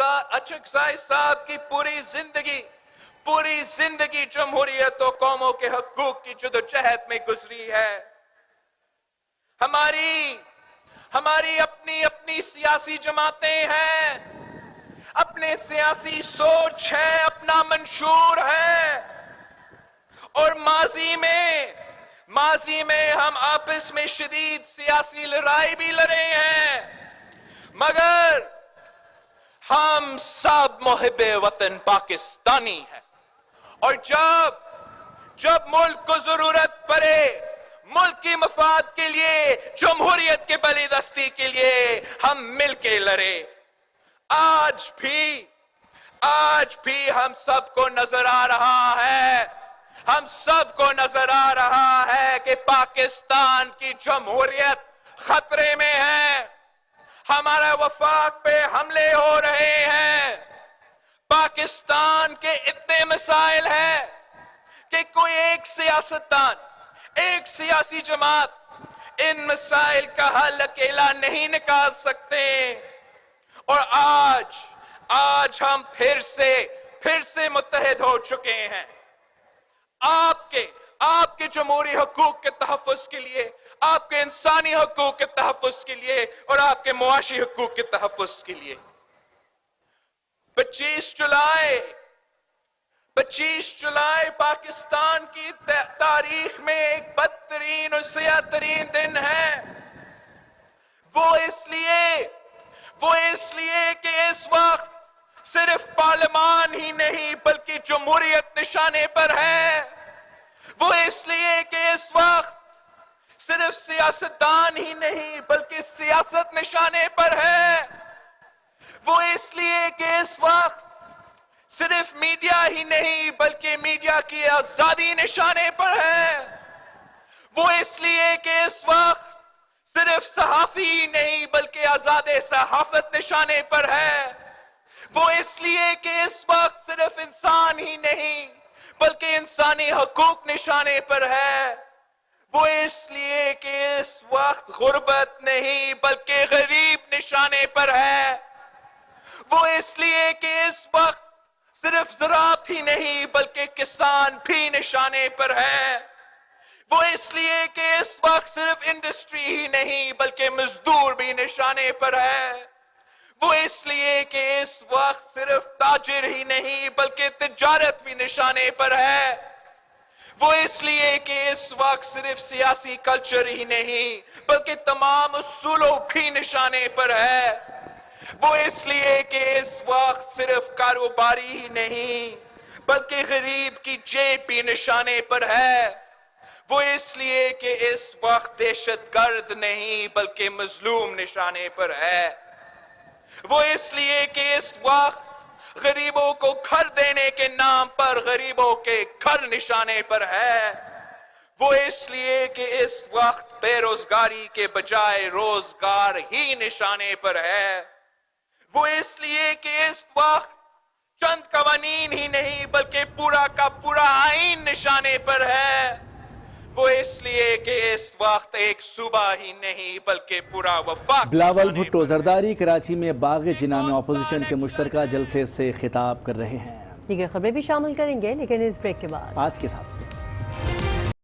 اچکزئی صاحب کی پوری زندگی جمہوریت و قوموں کے حقوق کی جدوجہد میں گزری ہے. ہماری اپنی سیاسی جماعتیں ہیں، اپنے سیاسی سوچ ہے، اپنا منشور ہے، اور ماضی میں ہم آپس میں شدید سیاسی لڑائی بھی لڑے ہیں، مگر ہم سب محب وطن پاکستانی ہیں. اور جب ملک کو ضرورت پڑے، ملک کی مفاد کے لیے، جمہوریت کے بالادستی کے لیے ہم مل کے لڑے. آج بھی ہم سب کو نظر آ رہا ہے کہ پاکستان کی جمہوریت خطرے میں ہے. ہمارا وفاق پہ حملے ہو رہے ہیں. پاکستان کے اتنے مسائل ہیں کہ کوئی ایک سیاستدان، ایک سیاسی جماعت ان مسائل کا حل اکیلا نہیں نکال سکتے. اور آج ہم پھر سے متحد ہو چکے ہیں، آپ کے جمہوری حقوق کے تحفظ کے لیے، آپ کے انسانی حقوق کے تحفظ کے لیے، اور آپ کے معاشی حقوق کے تحفظ کے لیے. 25 جولائی پاکستان کی تاریخ میں ایک بدترین اور سیاہ ترین دن ہے. وہ اس لیے کہ اس وقت صرف پارلیمان ہی نہیں بلکہ جمہوریت نشانے پر ہے. وہ اس لیے کہ اس وقت صرف سیاستدان ہی نہیں بلکہ سیاست نشانے پر ہے. وہ اس لیے کہ اس وقت صرف میڈیا ہی نہیں بلکہ میڈیا کی آزادی نشانے پر ہے. وہ اس لیے کہ اس وقت صرف صحافی ہی نہیں بلکہ آزاد صحافت نشانے پر ہے. وہ اس لیے کہ اس وقت صرف انسان ہی نہیں بلکہ انسانی حقوق نشانے پر ہے. وہ اس لیے کہ اس وقت غربت نہیں بلکہ غریب نشانے پر ہے. وہ اس لیے کہ اس وقت صرف زراعت ہی نہیں بلکہ کسان بھی نشانے پر ہے. وہ اس لیے کہ اس وقت صرف انڈسٹری ہی نہیں بلکہ مزدور بھی نشانے پر ہے. وہ اس لیے کہ اس وقت صرف تاجر ہی نہیں بلکہ تجارت بھی نشانے پر ہے. وہ اس لیے کہ اس وقت صرف سیاسی کلچر ہی نہیں بلکہ تمام اصولوں بھی نشانے پر ہے. وہ اس لیے کہ اس وقت صرف کاروباری ہی نہیں بلکہ غریب کی جیب بھی نشانے پر ہے. وہ اس لیے کہ اس وقت دہشت گرد نہیں بلکہ مظلوم نشانے پر ہے. وہ اس لیے کہ اس وقت غریبوں کو گھر دینے کے نام پر غریبوں کے گھر نشانے پر ہے. وہ اس لیے کہ اس وقت بے روزگاری کے بجائے روزگار ہی نشانے پر ہے. وہ اس لیے کہ اس وقت چند قوانین ہی نہیں بلکہ پورا کا پورا آئین نشانے پر ہے. وہ اس لیے کہ اس وقت ایک صوبہ ہی نہیں بلکہ پورا وفاق. بلاول بھٹو زرداری کراچی میں باغ جناح میں اپوزیشن کے مشترکہ جلسے سے خطاب کر رہے ہیں. دیگر خبریں بھی شامل کریں گے لیکن اس بریک کے بعد. آج کے ساتھ